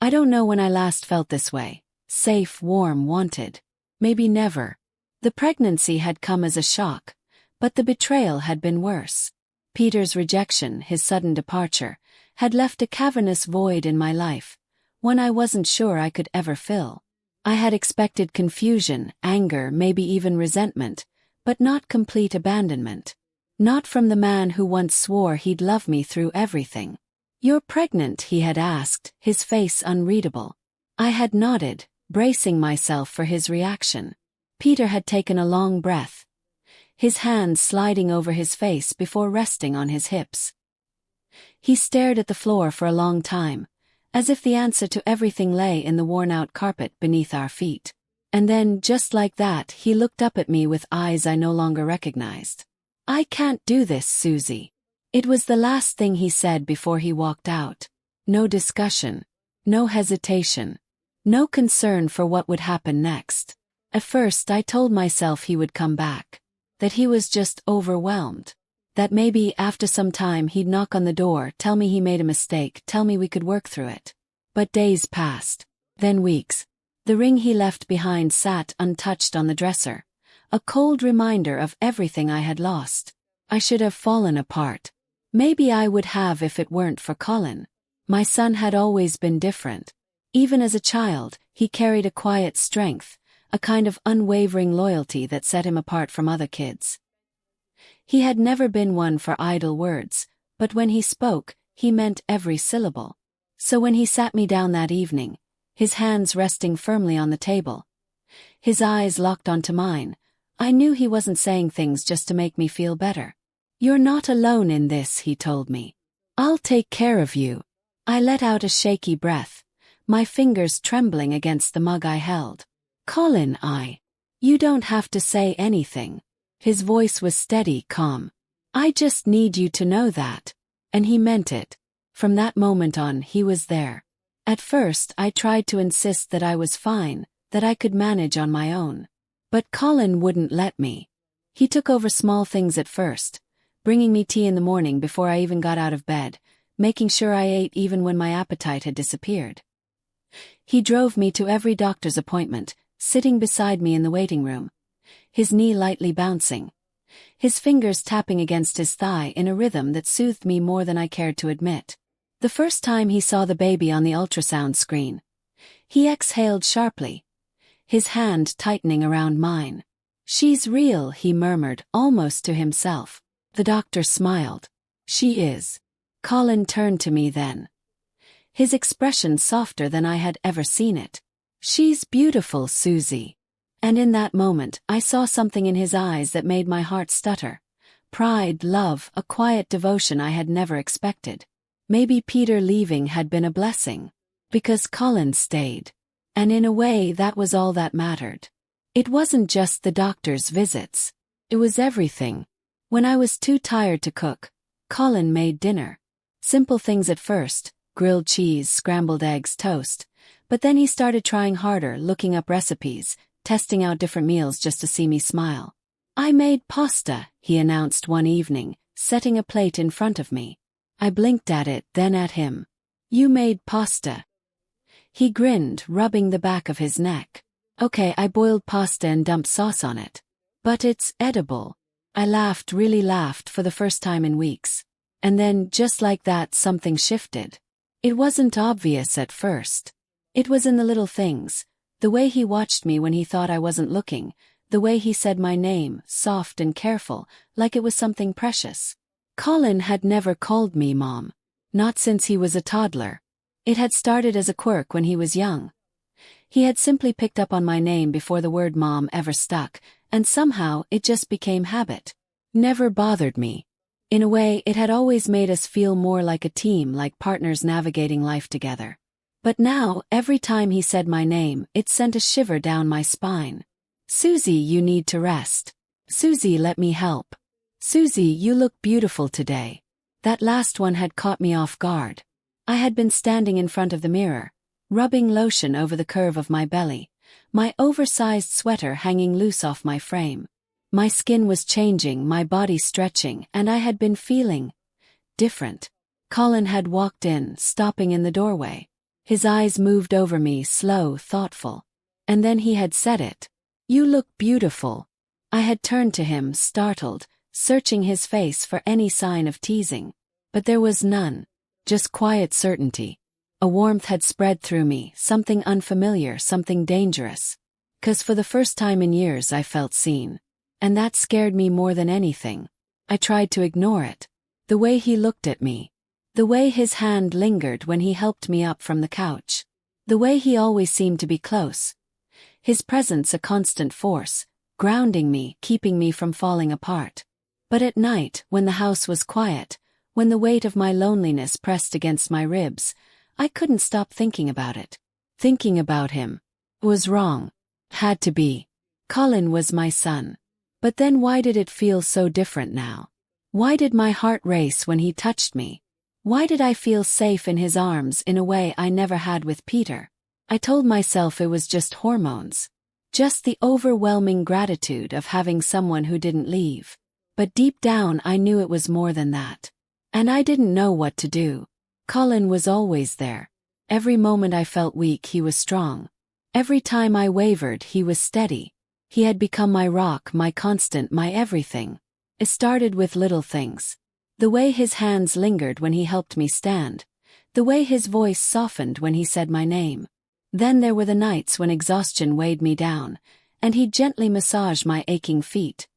I don't know when I last felt this way. Safe, warm, wanted. Maybe never. The pregnancy had come as a shock, but the betrayal had been worse. Peter's rejection, his sudden departure, had left a cavernous void in my life, one I wasn't sure I could ever fill. I had expected confusion, anger, maybe even resentment, but not complete abandonment. Not from the man who once swore he'd love me through everything. "You're pregnant?" he had asked, his face unreadable. I had nodded, bracing myself for his reaction. Peter had taken a long breath, his hands sliding over his face before resting on his hips. He stared at the floor for a long time, as if the answer to everything lay in the worn-out carpet beneath our feet. And then, just like that, he looked up at me with eyes I no longer recognized. "I can't do this, Susie." It was the last thing he said before he walked out. No discussion. No hesitation. No concern for what would happen next. At first I told myself he would come back. That he was just overwhelmed. That maybe after some time he'd knock on the door, tell me he made a mistake, tell me we could work through it. But days passed. Then weeks. The ring he left behind sat untouched on the dresser. A cold reminder of everything I had lost. I should have fallen apart. Maybe I would have if it weren't for Colin. My son had always been different. Even as a child, he carried a quiet strength, a kind of unwavering loyalty that set him apart from other kids. He had never been one for idle words, but when he spoke, he meant every syllable. So when he sat me down that evening, his hands resting firmly on the table, his eyes locked onto mine, I knew he wasn't saying things just to make me feel better. "You're not alone in this," he told me. "I'll take care of you." I let out a shaky breath, my fingers trembling against the mug I held. "Colin, You don't have to say anything." His voice was steady, calm. "I just need you to know that." And he meant it. From that moment on, he was there. At first, I tried to insist that I was fine, that I could manage on my own. But Colin wouldn't let me. He took over small things at first, bringing me tea in the morning before I even got out of bed, making sure I ate even when my appetite had disappeared. He drove me to every doctor's appointment, sitting beside me in the waiting room, his knee lightly bouncing, his fingers tapping against his thigh in a rhythm that soothed me more than I cared to admit. The first time he saw the baby on the ultrasound screen, he exhaled sharply, his hand tightening around mine. "She's real," he murmured, almost to himself. The doctor smiled. "She is." Colin turned to me then, his expression softer than I had ever seen it. "She's beautiful, Susie." And in that moment, I saw something in his eyes that made my heart stutter. Pride, love, a quiet devotion I had never expected. Maybe Peter leaving had been a blessing. Because Colin stayed. And in a way, that was all that mattered. It wasn't just the doctor's visits. It was everything. When I was too tired to cook, Colin made dinner. Simple things at first, grilled cheese, scrambled eggs, toast. But then he started trying harder, looking up recipes, testing out different meals just to see me smile. "I made pasta," he announced one evening, setting a plate in front of me. I blinked at it, then at him. "You made pasta?" He grinned, rubbing the back of his neck. "Okay, I boiled pasta and dumped sauce on it. But it's edible." I laughed, really laughed, for the first time in weeks. And then, just like that, something shifted. It wasn't obvious at first. It was in the little things. The way he watched me when he thought I wasn't looking. The way he said my name, soft and careful, like it was something precious. Colin had never called me Mom. Not since he was a toddler. It had started as a quirk when he was young. He had simply picked up on my name before the word Mom ever stuck, and somehow it just became habit. Never bothered me. In a way, it had always made us feel more like a team, like partners navigating life together. But now, every time he said my name, it sent a shiver down my spine. "Susie, you need to rest. Susie, let me help. Susie, you look beautiful today." That last one had caught me off guard. I had been standing in front of the mirror, rubbing lotion over the curve of my belly, my oversized sweater hanging loose off my frame. My skin was changing, my body stretching, and I had been feeling different. Colin had walked in, stopping in the doorway. His eyes moved over me, slow, thoughtful. And then he had said it. "You look beautiful." I had turned to him, startled, searching his face for any sign of teasing. But there was none. Just quiet certainty. A warmth had spread through me, something unfamiliar, something dangerous. 'Cause for the first time in years I felt seen. And that scared me more than anything. I tried to ignore it. The way he looked at me. The way his hand lingered when he helped me up from the couch. The way he always seemed to be close. His presence a constant force, grounding me, keeping me from falling apart. But at night, when the house was quiet, when the weight of my loneliness pressed against my ribs, I couldn't stop thinking about it. Thinking about him was wrong. Had to be. Colin was my son. But then why did it feel so different now? Why did my heart race when he touched me? Why did I feel safe in his arms in a way I never had with Peter? I told myself it was just hormones. Just the overwhelming gratitude of having someone who didn't leave. But deep down I knew it was more than that. And I didn't know what to do. Colin was always there. Every moment I felt weak, he was strong. Every time I wavered, he was steady. He had become my rock, my constant, my everything. It started with little things. The way his hands lingered when he helped me stand. The way his voice softened when he said my name. Then there were the nights when exhaustion weighed me down, and he'd gently massage my aching feet.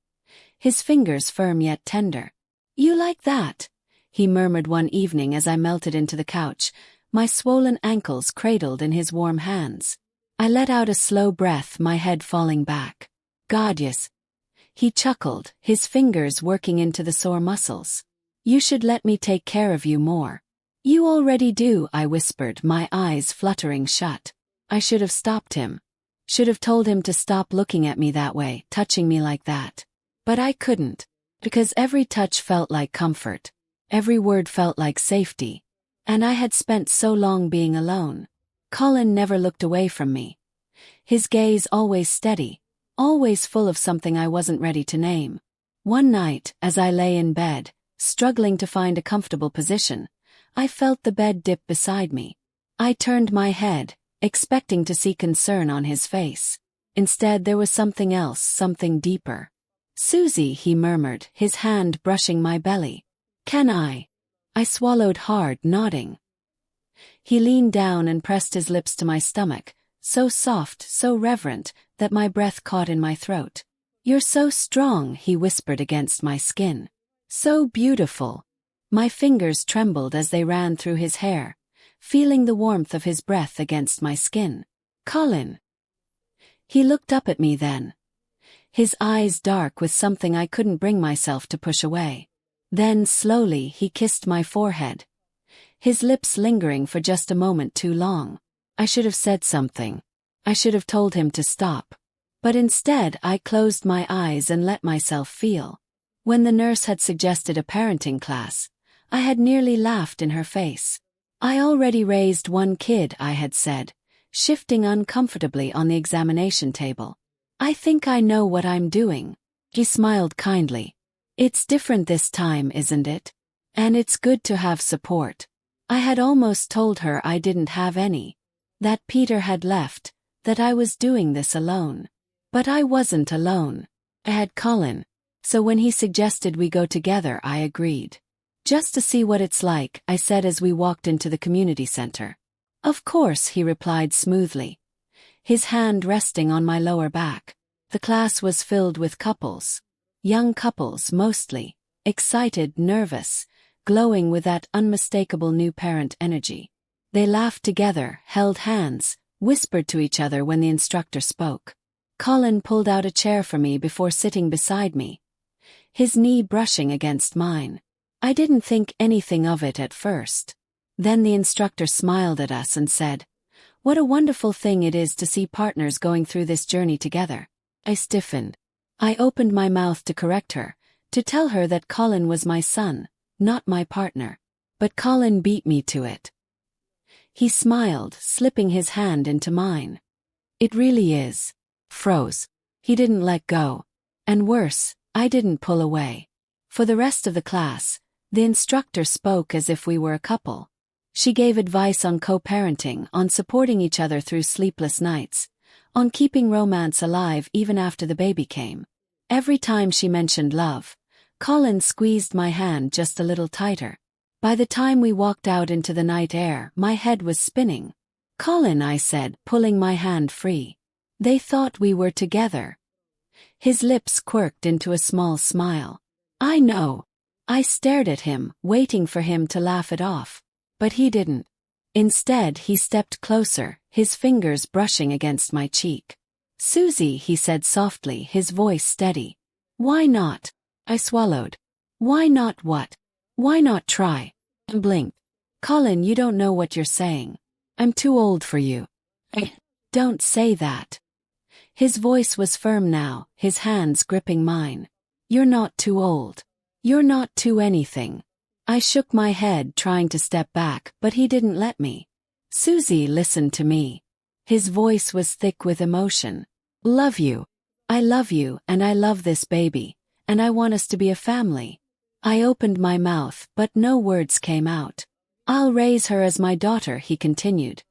His fingers firm yet tender. "You like that?" he murmured one evening as I melted into the couch, my swollen ankles cradled in his warm hands. I let out a slow breath, my head falling back. "God, yes." He chuckled, his fingers working into the sore muscles. "You should let me take care of you more." "You already do," I whispered, my eyes fluttering shut. I should have stopped him. Should have told him to stop looking at me that way, touching me like that. But I couldn't. Because every touch felt like comfort. Every word felt like safety. And I had spent so long being alone. Colin never looked away from me. His gaze always steady, always full of something I wasn't ready to name. One night, as I lay in bed, struggling to find a comfortable position, I felt the bed dip beside me. I turned my head, expecting to see concern on his face. Instead, there was something else, something deeper. "Susie," he murmured, his hand brushing my belly. "Can I?" I swallowed hard, nodding. He leaned down and pressed his lips to my stomach, so soft, so reverent, that my breath caught in my throat. "You're so strong," he whispered against my skin. "So beautiful." My fingers trembled as they ran through his hair, feeling the warmth of his breath against my skin. "Colin." He looked up at me then. His eyes dark with something I couldn't bring myself to push away. Then, slowly, he kissed my forehead. His lips lingering for just a moment too long. I should have said something. I should have told him to stop. But instead, I closed my eyes and let myself feel. When the nurse had suggested a parenting class, I had nearly laughed in her face. "I already raised one kid," I had said, shifting uncomfortably on the examination table. "I think I know what I'm doing." He smiled kindly. "It's different this time, isn't it? And it's good to have support." I had almost told her I didn't have any. That Peter had left, that I was doing this alone. But I wasn't alone. I had Colin. So when he suggested we go together, I agreed. "Just to see what it's like," I said as we walked into the community center. "Of course," he replied smoothly, his hand resting on my lower back. The class was filled with couples. Young couples, mostly. Excited, nervous, glowing with that unmistakable new parent energy. They laughed together, held hands, whispered to each other when the instructor spoke. Colin pulled out a chair for me before sitting beside me, his knee brushing against mine. I didn't think anything of it at first. Then the instructor smiled at us and said, "What a wonderful thing it is to see partners going through this journey together." I stiffened. I opened my mouth to correct her, to tell her that Colin was my son, not my partner. But Colin beat me to it. He smiled, slipping his hand into mine. "It really is." Froze. He didn't let go. And worse, I didn't pull away. For the rest of the class, the instructor spoke as if we were a couple. She gave advice on co-parenting, on supporting each other through sleepless nights, on keeping romance alive even after the baby came. Every time she mentioned love, Colin squeezed my hand just a little tighter. By the time we walked out into the night air, my head was spinning. "Colin," I said, pulling my hand free. "They thought we were together." His lips quirked into a small smile. "I know." I stared at him, waiting for him to laugh it off. But he didn't. Instead, he stepped closer, his fingers brushing against my cheek. "Susie," he said softly, his voice steady. "Why not?" I swallowed. "Why not what? Why not try?" And blinked. "Colin, you don't know what you're saying. I'm too old for you." "Don't say that." His voice was firm now, his hands gripping mine. "You're not too old. You're not too anything." I shook my head, trying to step back, but he didn't let me. "Susie, listen to me." His voice was thick with emotion. "Love you. I love you, and I love this baby, and I want us to be a family." I opened my mouth, but no words came out. "I'll raise her as my daughter," he continued,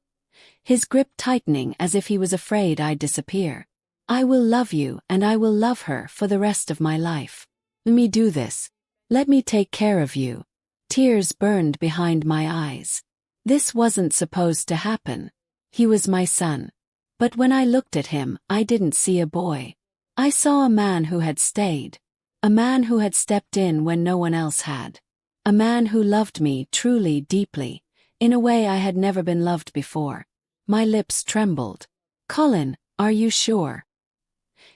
his grip tightening as if he was afraid I'd disappear. "I will love you, and I will love her for the rest of my life. Let me do this. Let me take care of you." Tears burned behind my eyes. This wasn't supposed to happen. He was my son. But when I looked at him, I didn't see a boy. I saw a man who had stayed. A man who had stepped in when no one else had. A man who loved me truly, deeply, in a way I had never been loved before. My lips trembled. "Colin, are you sure?"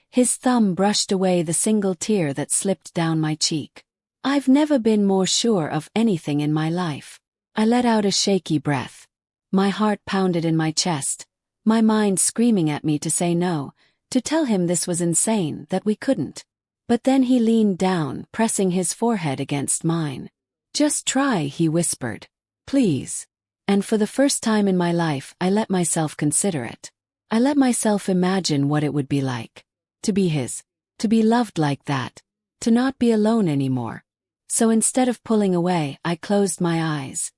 His thumb brushed away the single tear that slipped down my cheek. "I've never been more sure of anything in my life." I let out a shaky breath. My heart pounded in my chest, my mind screaming at me to say no, to tell him this was insane, that we couldn't. But then he leaned down, pressing his forehead against mine. "Just try," he whispered. "Please." And for the first time in my life, I let myself consider it. I let myself imagine what it would be like. To be his. To be loved like that. To not be alone anymore. So instead of pulling away, I closed my eyes.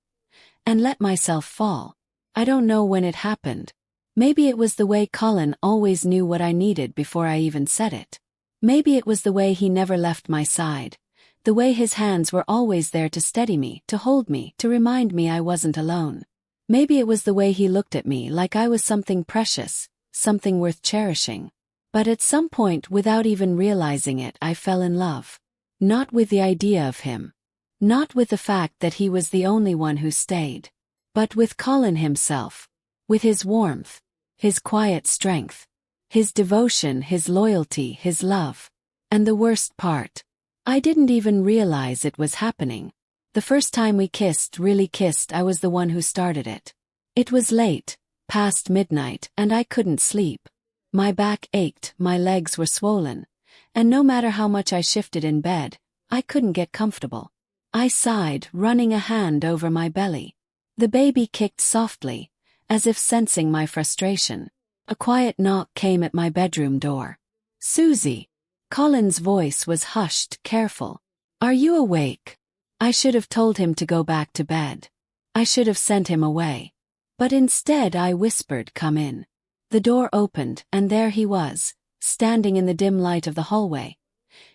And let myself fall. I don't know when it happened. Maybe it was the way Colin always knew what I needed before I even said it. Maybe it was the way he never left my side. The way his hands were always there to steady me, to hold me, to remind me I wasn't alone. Maybe it was the way he looked at me like I was something precious, something worth cherishing. But at some point, without even realizing it, I fell in love. Not with the idea of him. Not with the fact that he was the only one who stayed. But with Colin himself. With his warmth. His quiet strength. His devotion, his loyalty, his love. And the worst part. I didn't even realize it was happening. The first time we kissed, really kissed, I was the one who started it. It was late, past midnight, and I couldn't sleep. My back ached, my legs were swollen. And no matter how much I shifted in bed, I couldn't get comfortable. I sighed, running a hand over my belly. The baby kicked softly, as if sensing my frustration. A quiet knock came at my bedroom door. "Susie." Colin's voice was hushed, careful. "Are you awake?" I should have told him to go back to bed. I should have sent him away. But instead I whispered, "Come in." The door opened, and there he was, standing in the dim light of the hallway.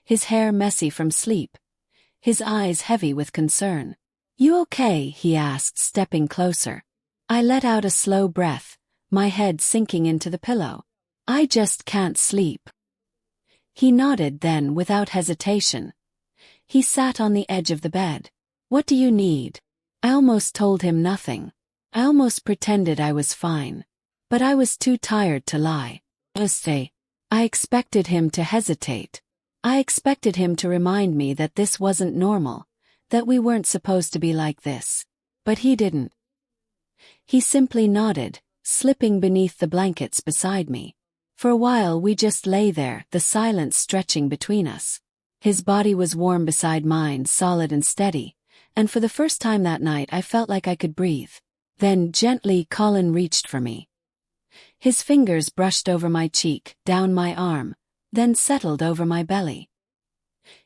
His hair messy from sleep. His eyes heavy with concern. "You okay?" he asked, stepping closer. I let out a slow breath, my head sinking into the pillow. "I just can't sleep." He nodded then, without hesitation. He sat on the edge of the bed. "What do you need?" I almost told him nothing. I almost pretended I was fine. But I was too tired to lie. I expected him to hesitate. I expected him to remind me that this wasn't normal, that we weren't supposed to be like this. But he didn't. He simply nodded, slipping beneath the blankets beside me. For a while we just lay there, the silence stretching between us. His body was warm beside mine, solid and steady, and for the first time that night I felt like I could breathe. Then, gently, Colin reached for me. His fingers brushed over my cheek, down my arm, then settled over my belly.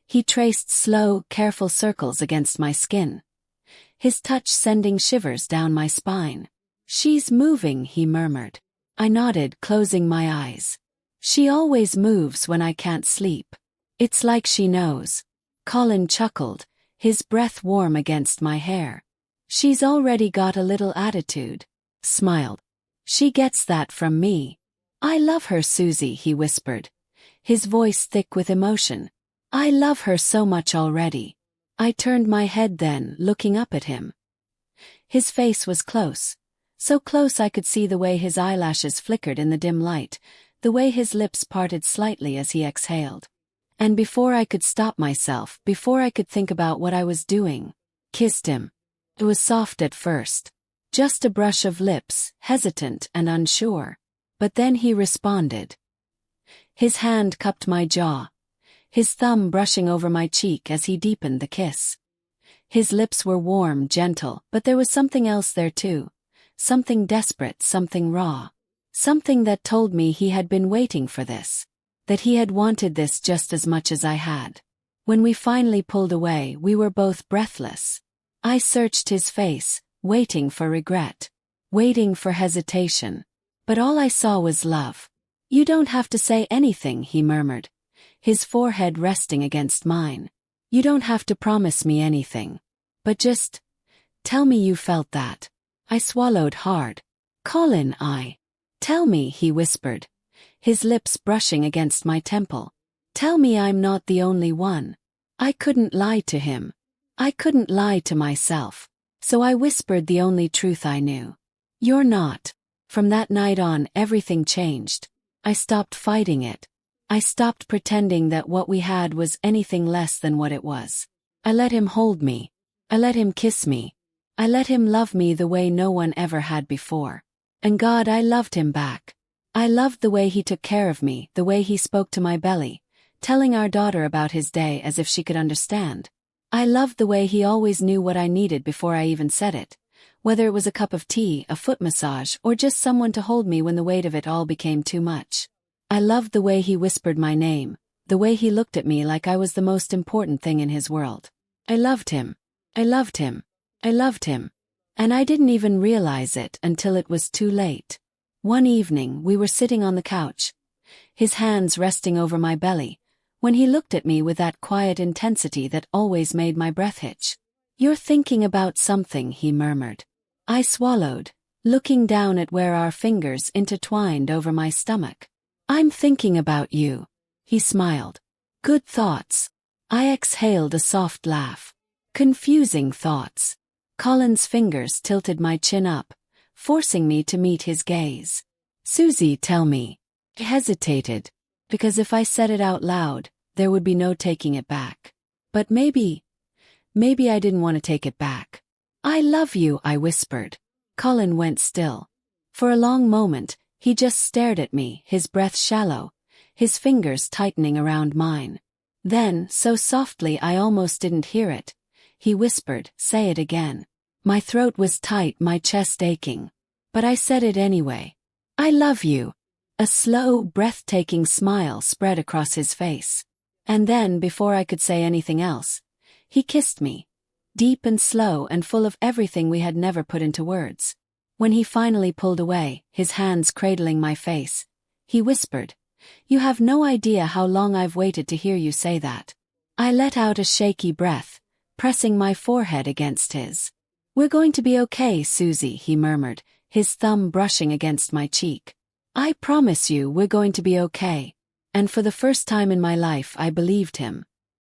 He traced slow, careful circles against my skin. his touch sending shivers down my spine. "She's moving," he murmured. I nodded, closing my eyes. "She always moves when I can't sleep. It's like she knows." Colin chuckled, his breath warm against my hair. "She's already got a little attitude." Smiled. "She gets that from me." "I love her, Susie," he whispered, his voice thick with emotion. "I love her so much already." I turned my head then, looking up at him. His face was close. So close I could see the way his eyelashes flickered in the dim light, the way his lips parted slightly as he exhaled. And before I could stop myself, before I could think about what I was doing, kissed him. It was soft at first. Just a brush of lips, hesitant and unsure. But then he responded. His hand cupped my jaw, his thumb brushing over my cheek as he deepened the kiss. His lips were warm, gentle, but there was something else there too. Something desperate, something raw. Something that told me he had been waiting for this. That he had wanted this just as much as I had. When we finally pulled away, we were both breathless. I searched his face, waiting for regret. Waiting for hesitation. But all I saw was love. "You don't have to say anything," he murmured, his forehead resting against mine. "You don't have to promise me anything. But just tell me you felt that." I swallowed hard. "Colin, Tell me," he whispered, his lips brushing against my temple. "Tell me I'm not the only one." I couldn't lie to him. I couldn't lie to myself. So I whispered the only truth I knew. "You're not." From that night on, everything changed. I stopped fighting it. I stopped pretending that what we had was anything less than what it was. I let him hold me. I let him kiss me. I let him love me the way no one ever had before. And God, I loved him back. I loved the way he took care of me, the way he spoke to my belly, telling our daughter about his day as if she could understand. I loved the way he always knew what I needed before I even said it, whether it was a cup of tea, a foot massage, or just someone to hold me when the weight of it all became too much. I loved the way he whispered my name, the way he looked at me like I was the most important thing in his world. I loved him. I loved him. I loved him. And I didn't even realize it until it was too late. One evening, we were sitting on the couch, his hands resting over my belly, when he looked at me with that quiet intensity that always made my breath hitch. "You're thinking about something," he murmured. I swallowed, looking down at where our fingers intertwined over my stomach. "I'm thinking about you." He smiled. "Good thoughts." I exhaled a soft laugh. "Confusing thoughts." Colin's fingers tilted my chin up, forcing me to meet his gaze. "Susie, tell me." I hesitated, because if I said it out loud, there would be no taking it back. But maybe I didn't want to take it back. "I love you," I whispered. Colin went still. For a long moment, he just stared at me, his breath shallow, his fingers tightening around mine. Then, so softly I almost didn't hear it, he whispered, "Say it again." My throat was tight, my chest aching. But I said it anyway. "I love you." A slow, breathtaking smile spread across his face. And then, before I could say anything else, he kissed me, deep and slow and full of everything we had never put into words. When he finally pulled away, his hands cradling my face, he whispered, "You have no idea how long I've waited to hear you say that." I let out a shaky breath, pressing my forehead against his. "We're going to be okay, Susie," he murmured, his thumb brushing against my cheek. "I promise you we're going to be okay." And for the first time in my life I believed him.